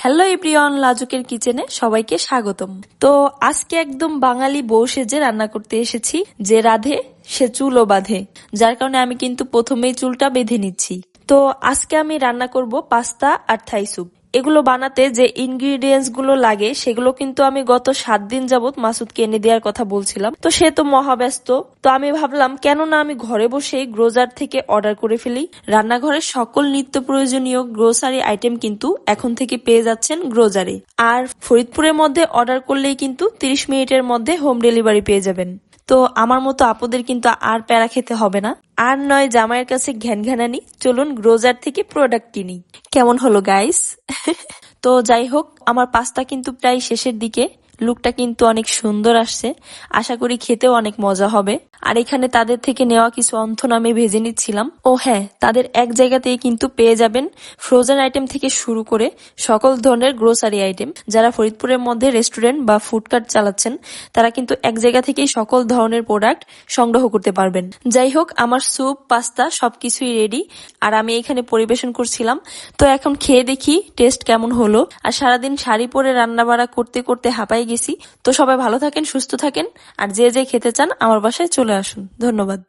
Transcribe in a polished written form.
Hello everyone, লাজুকের কিচেনে সবাইকে স্বাগতম। তো আজকে একদম বাঙালি বউ সেজে রান্না করতে এসেছি। যে রাধে সে চুলও বাঁধে, যার কারণে আমি কিন্তু প্রথমেই চুলটা বেঁধে নিচ্ছি। তো আজকে আমি রান্না করব পাস্তা আর থাই স্যুপ। এগুলো বানাতে যে ইনগ্রিডিয়েন্টস গুলো লাগে সেগুলো কিন্তু আমি গত 7 দিন যাবত মাসুদকে এনে দেওয়ার কথা বলছিলাম। তো সে তো মহাব্যস্ত। তো আমি ভাবলাম কেন না আমি ঘরে বসেই গ্রোজার থেকে অর্ডার করে ফেলি। রান্নাঘরের সকল নিত্য প্রয়োজনীয় গ্রোসারি আইটেম কিন্তু এখন থেকে পেয়ে যাচ্ছেন গ্রোজারে। আর ফরিদপুরের মধ্যে অর্ডার করলেই কিন্তু 30 মিনিটের মধ্যে হোম ডেলিভারি পেয়ে যাবেন। তো আমার মতো আপুদের কিন্তু আর প্যারা খেতে হবে না। আর নয় জামাইয়ের কাছে ঘ্যানঘ্যানানি, চলুন গ্রোজার থেকে প্রোডাক্ট কিনি। কেমন হলো গাইস? তো যাই হোক, আমার পাস্তা কিন্তু প্রায় শেষের দিকে। লুকটা কিন্তু অনেক সুন্দর আসছে, আশা করি খেতেও অনেক মজা হবে। আর এখানে তাদের থেকে নেওয়া কিছু অন্থন আমি ভেজে নিচ্ছিলাম। ও হ্যাঁ, তাদের এক জায়গাতেই কিন্তু পেয়ে যাবেন ফ্রোজেন আইটেম থেকে শুরু করে সকল ধরনের গ্রোসারি আইটেম। যারা ফরিদপুরের মধ্যে রেস্টুরেন্ট বা ফুডকার্ট চালাচ্ছেন তারা কিন্তু এক জায়গা থেকেই সকল ধরনের প্রোডাক্ট সংগ্রহ করতে পারবেন। যাই হোক, আমার স্যুপ, পাস্তা সবকিছুই রেডি আর আমি এখানে পরিবেশন করছিলাম। তো এখন খেয়ে দেখি টেস্ট কেমন হলো। আর সারাদিন শাড়ি পরে রান্না বাড়া করতে করতে হাঁপাই গেছি। তো সবাই ভালো থাকেন, সুস্থ থাকেন, আর যে যে খেতে চান আমার বাসায় চলে আসুন। ধন্যবাদ।